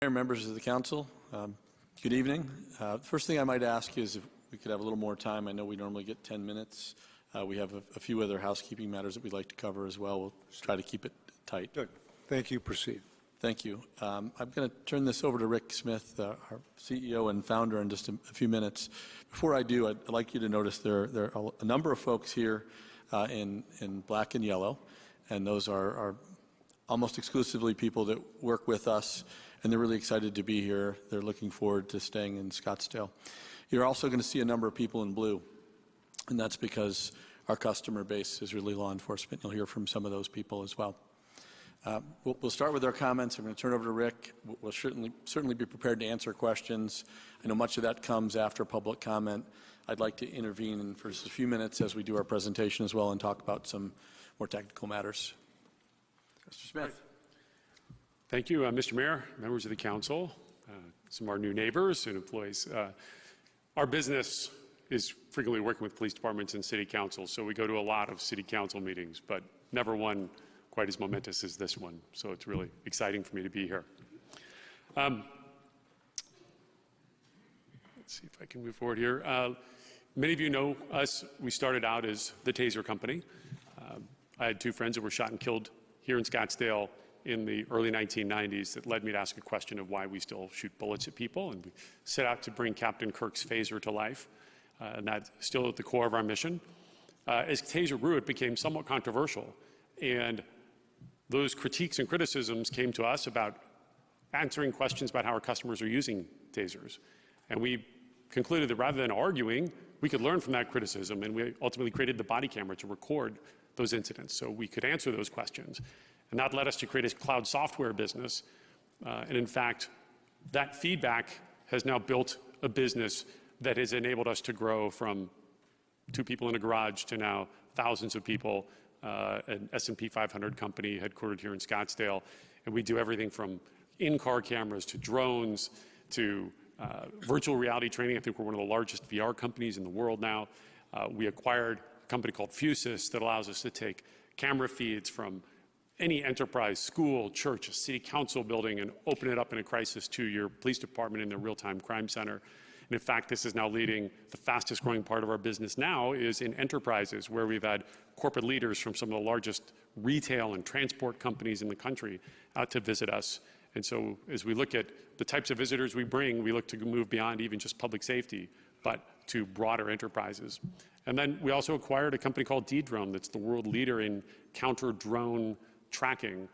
Members of the council, good evening. First thing I might ask is if we could have a little more time. I know we normally get 10 minutes. We have a few other housekeeping matters that we'd like to cover as well. We'll try to keep it tight. Good. Thank you. Proceed. Thank you. I'm going to turn this over to Rick Smith, our CEO and founder, in just a few minutes. Before I do, I'd like you to notice there are a number of folks here in black and yellow, and those are almost exclusively people that work with us, and they're really excited to be here. They're looking forward to staying in Scottsdale. You're also going to see a number of people in blue, and that's because our customer base is really law enforcement. You'll hear from some of those people as well. We'll start with our comments. I'm going to turn it over to Rick. We'll certainly be prepared to answer questions. I know much of that comes after public comment. I'd like to intervene for just a few minutes as we do our presentation as well and talk about some more technical matters. Mr. Smith. Thank you, Mr. Mayor, members of the council, some of our new neighbors and employees. Our business is frequently working with police departments and city councils, so we go to a lot of city council meetings, but never one quite as momentous as this one. So it's really exciting for me to be here. Let's see if I can move forward here. Many of you know us. We started out as the Taser Company. I had two friends that were shot and killed here in Scottsdale in the early 1990s that led me to ask a question of why we still shoot bullets at people. And we set out to bring Captain Kirk's phaser to life. And that's still at the core of our mission. As Taser grew, it became somewhat controversial. And those critiques and criticisms came to us about answering questions about how our customers are using tasers. And we concluded that rather than arguing, we could learn from that criticism. And we ultimately created the body camera to record those incidents so we could answer those questions. And that led us to create a cloud software business. And in fact, that feedback has now built a business that has enabled us to grow from 2 people in a garage to now thousands of people, an S&P 500 company headquartered here in Scottsdale. And we do everything from in-car cameras to drones to virtual reality training. I think we're one of the largest VR companies in the world now. We acquired a company called Fusus that allows us to take camera feeds from any enterprise, school, church, a city council building, and open it up in a crisis to your police department in their real-time crime center. And in fact, this is now leading the fastest growing part of our business now is in enterprises, where we've had corporate leaders from some of the largest retail and transport companies in the country out to visit us. And so as we look at the types of visitors we bring, we look to move beyond even just public safety, but to broader enterprises. And then we also acquired a company called Dedrone that's the world leader in counter-drone tracking.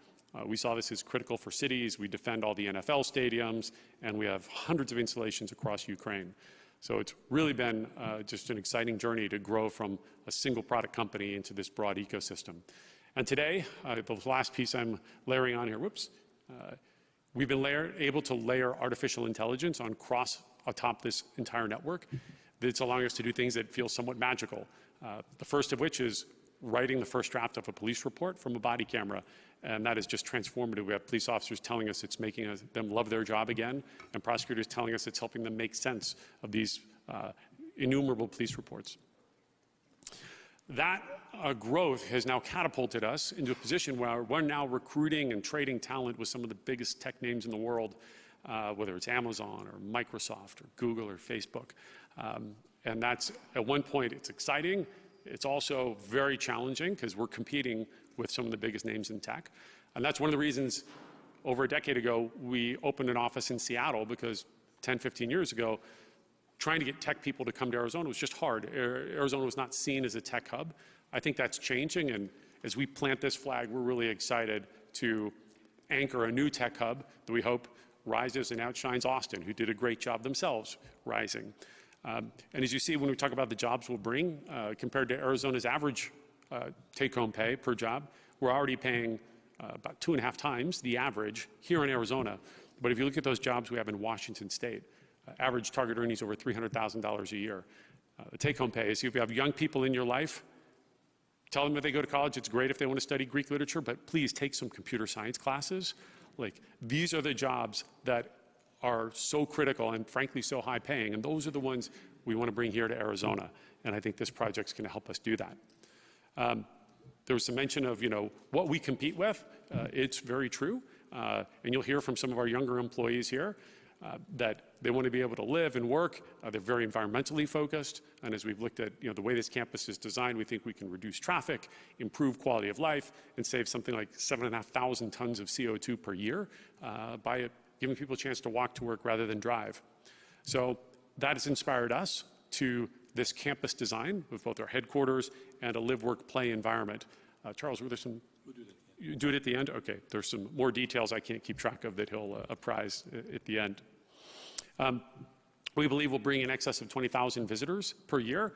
We saw this as critical for cities. We defend all the NFL stadiums, and we have hundreds of installations across Ukraine. So it's really been just an exciting journey to grow from a single product company into this broad ecosystem. And today, the last piece I'm layering on here, we've been able to layer artificial intelligence atop this entire network that's allowing us to do things that feel somewhat magical. The first of which is writing the first draft of a police report from a body camera, and that is just transformative. We have police officers telling us it's making them love their job again, and prosecutors telling us it's helping them make sense of these innumerable police reports. That growth has now catapulted us into a position where we're now recruiting and trading talent with some of the biggest tech names in the world, whether it's Amazon or Microsoft or Google or Facebook. And that's, at one point, it's exciting. It's also very challenging because we're competing with some of the biggest names in tech. And that's one of the reasons over a decade ago, we opened an office in Seattle because 10, 15 years ago, trying to get tech people to come to Arizona was just hard. Arizona was not seen as a tech hub. I think that's changing. And as we plant this flag, we're really excited to anchor a new tech hub that we hope rises and outshines Austin, who did a great job themselves rising. And as you see, when we talk about the jobs we'll bring, compared to Arizona's average take-home pay per job, we're already paying about 2.5 times the average here in Arizona. But if you look at those jobs we have in Washington State, average target earnings over $300,000 a year. The take-home pay is if you have young people in your life, tell them if they go to college, it's great if they want to study Greek literature, but please take some computer science classes. Like, these are the jobs that are so critical and frankly so high paying, and those are the ones we want to bring here to Arizona, and I think this project's going to help us do that. There was some mention of what we compete with. It's very true. and you'll hear from some of our younger employees here that they want to be able to live and work. They're very environmentally focused. And as we've looked at the way this campus is designed, we think we can reduce traffic, improve quality of life, and save something like 7,500 tons of CO2 per year by giving people a chance to walk to work rather than drive. So that has inspired us to this campus design with both our headquarters and a live, work, play environment. Charles, were there some? We'll do it at the end. You do it at the end? Okay. There's some more details I can't keep track of that he'll apprise at the end. We believe we'll bring in excess of 20,000 visitors per year.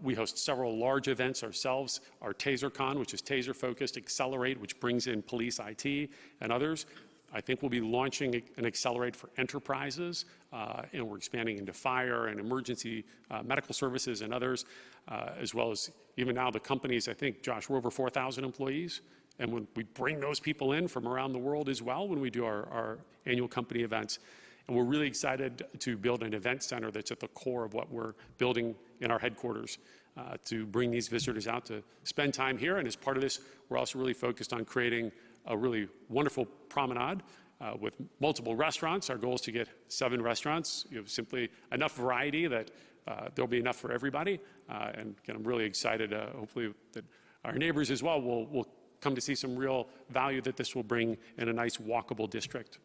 We host several large events ourselves. Our TaserCon, which is taser focused, Accelerate, which brings in police, IT, and others. I think we'll be launching an Accelerate for enterprises, and we're expanding into fire and emergency medical services and others, as well as even now the companies. I think, Josh, we're over 4,000 employees, and when we bring those people in from around the world as well when we do our annual company events. And we're really excited to build an event center that's at the core of what we're building in our headquarters to bring these visitors out to spend time here. And as part of this, we're also really focused on creating a really wonderful promenade with multiple restaurants. Our goal is to get 7 restaurants, simply enough variety that there'll be enough for everybody. And again, I'm really excited, hopefully, that our neighbors as well will come to see some real value that this will bring in a nice walkable district.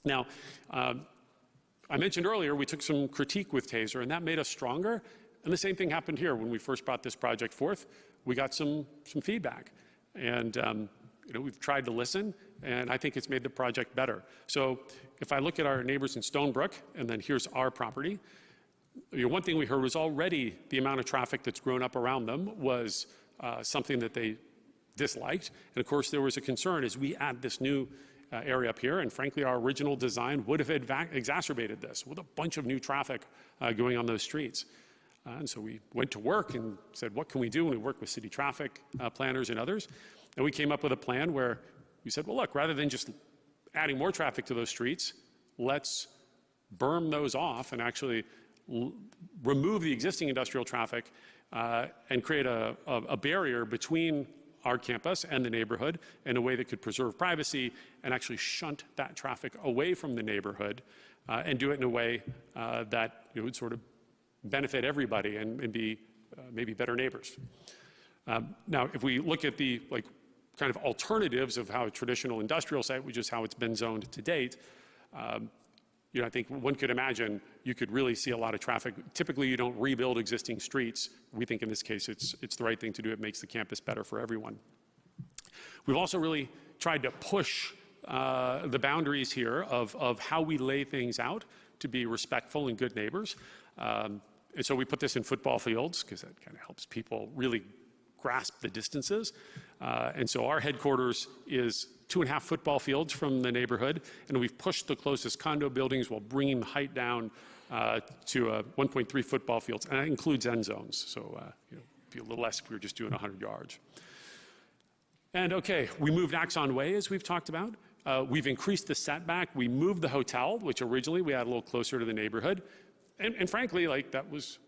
Now, I mentioned earlier we took some critique with Taser, and that made us stronger. And the same thing happened here when we first brought this project forth. We got some feedback, and we've tried to listen, and I think it's made the project better. So if I look at our neighbors in Stonebrook, and then here's our property, one thing we heard was already the amount of traffic that's grown up around them was something that they disliked. And of course, there was a concern as we add this new area up here, and frankly, our original design would have exacerbated this with a bunch of new traffic going on those streets. And so we went to work and said, what can we do? And we worked with city traffic planners and others. And we came up with a plan where we said, well, look, rather than just adding more traffic to those streets, let's berm those off and actually remove the existing industrial traffic and create a barrier between our campus and the neighborhood in a way that could preserve privacy and actually shunt that traffic away from the neighborhood and do it in a way that would sort of benefit everybody and be maybe better neighbors. Now, if we look at the kind of alternatives of how a traditional industrial site, which is how it's been zoned to date, I think one could imagine you could really see a lot of traffic. Typically, you don't rebuild existing streets. We think in this case it's the right thing to do. It makes the campus better for everyone. We've also really tried to push the boundaries here of how we lay things out to be respectful and good neighbors. And so we put this in football fields because that kind of helps people really grasp the distances. And so our headquarters is 2.5 football fields from the neighborhood, and we've pushed the closest condo buildings while bringing the height down to 1.3 football fields, and that includes end zones. So it'd be a little less if we were just doing 100 yards. And okay, we moved Axon Way, as we've talked about. We've increased the setback. We moved the hotel, which originally we had a little closer to the neighborhood. And frankly, that was,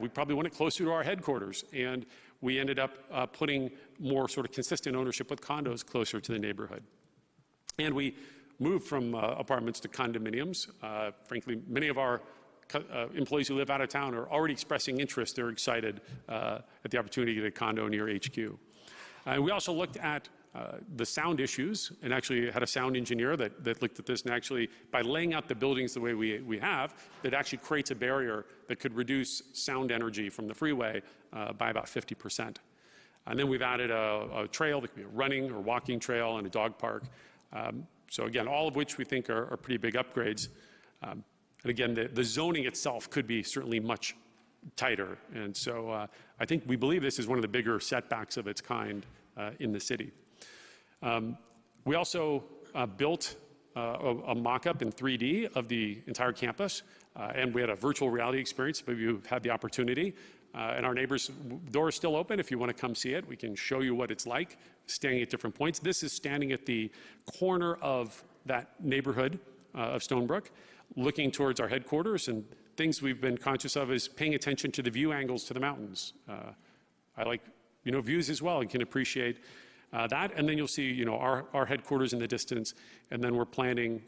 we probably want it closer to our headquarters. And we ended up putting more sort of consistent ownership with condos closer to the neighborhood. And we moved from apartments to condominiums. Frankly, many of our employees who live out of town are already expressing interest. They're excited at the opportunity to get a condo near HQ. And we also looked at the sound issues and actually had a sound engineer that looked at this, and actually by laying out the buildings the way we have, that actually creates a barrier that could reduce sound energy from the freeway by about 50%. And then we've added a trail that could be a running or walking trail and a dog park. So again, all of which we think are pretty big upgrades. And again, the zoning itself could be certainly much tighter. And so I think we believe this is one of the bigger setbacks of its kind in the city. We also built a mock-up in 3D of the entire campus, and we had a virtual reality experience. Maybe you've had the opportunity. And our neighbors' door is still open. If you want to come see it, we can show you what it's like standing at different points. This is standing at the corner of that neighborhood of Stonebrook, looking towards our headquarters, and things we've been conscious of is paying attention to the view angles to the mountains. I like views as well and can appreciate That, and then you'll see, our headquarters in the distance, and then we're planning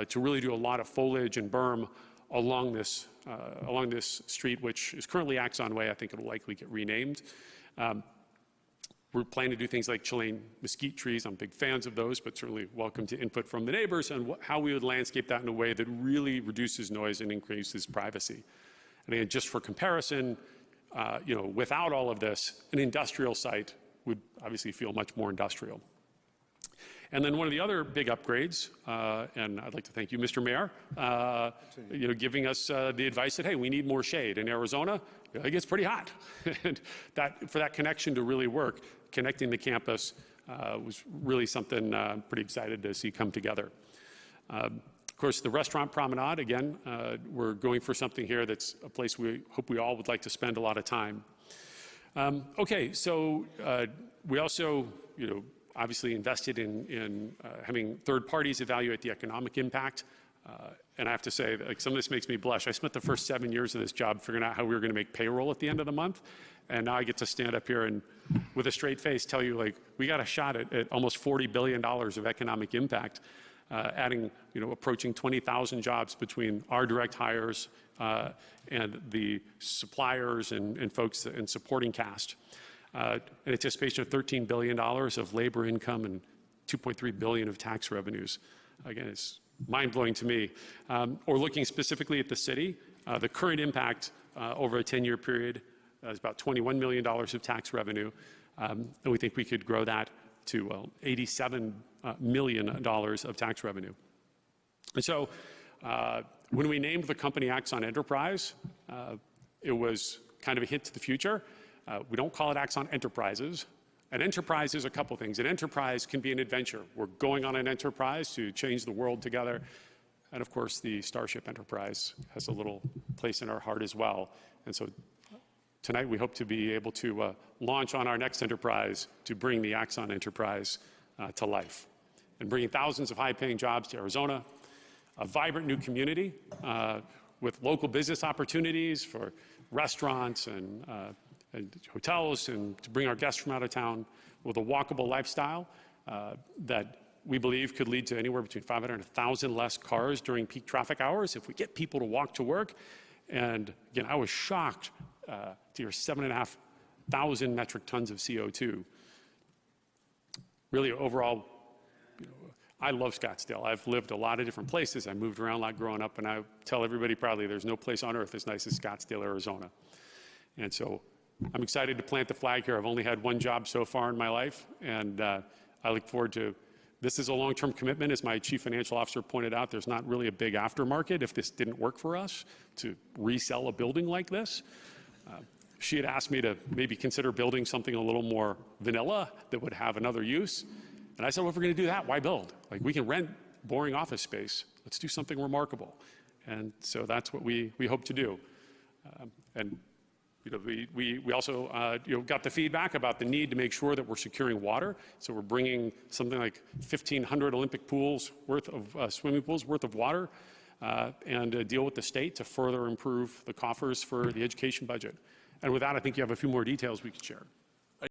to really do a lot of foliage and berm along this street, which is currently Axon Way. I think it'll likely get renamed. We're planning to do things like Chilean mesquite trees. I'm big fans of those, but certainly welcome to input from the neighbors on how we would landscape that in a way that really reduces noise and increases privacy. And again, just for comparison, without all of this, an industrial site would obviously feel much more industrial. And then one of the other big upgrades, and I'd like to thank you, Mr. Mayor, giving us the advice that, hey, we need more shade. In Arizona, it gets pretty hot. And for that connection to really work, connecting the campus was really something I'm pretty excited to see come together. Of course, the restaurant promenade, again, we're going for something here that's a place we hope we all would like to spend a lot of time. Okay, so we also, obviously invested in having third parties evaluate the economic impact. And I have to say, like, some of this makes me blush. I spent the first 7 years of this job figuring out how we were going to make payroll at the end of the month. And now I get to stand up here and, with a straight face, tell you, like, we got a shot at almost $40 billion of economic impact, adding, approaching 20,000 jobs between our direct hires and the suppliers and folks and supporting cast. An anticipation of $13 billion of labor income and $2.3 billion of tax revenues. Again, it's mind-blowing to me. Or looking specifically at the city, the current impact over a 10-year period is about $21 million of tax revenue. And we think we could grow that to $87 million of tax revenue. And so when we named the company Axon Enterprise, it was kind of a hint to the future. We don't call it Axon Enterprises. An enterprise is a couple things. An enterprise can be an adventure. We're going on an enterprise to change the world together. And of course, the Starship Enterprise has a little place in our heart as well. And so tonight we hope to be able to launch on our next enterprise to bring the Axon Enterprise to life. And bringing thousands of high-paying jobs to Arizona, a vibrant new community with local business opportunities for restaurants and hotels, and to bring our guests from out of town with a walkable lifestyle that we believe could lead to anywhere between 500 and 1,000 less cars during peak traffic hours if we get people to walk to work. And again, I was shocked to hear 7,500 metric tons of CO2. Really, overall, I love Scottsdale. I've lived a lot of different places. I moved around a lot growing up, and I tell everybody proudly there's no place on earth as nice as Scottsdale, Arizona. And so I'm excited to plant the flag here. I've only had one job so far in my life, and I look forward to, this is a long-term commitment. As my chief financial officer pointed out, there's not really a big aftermarket if this didn't work for us to resell a building like this. She had asked me to maybe consider building something a little more vanilla that would have another use. And I said, well, if we're going to do that, why build? Like, we can rent boring office space. Let's do something remarkable. And so that's what we hope to do. We also got the feedback about the need to make sure that we're securing water. So we're bringing something like 1,500 Olympic pools worth of swimming pools worth of water and deal with the state to further improve the coffers for the education budget. And with that, I think you have a few more details we could share.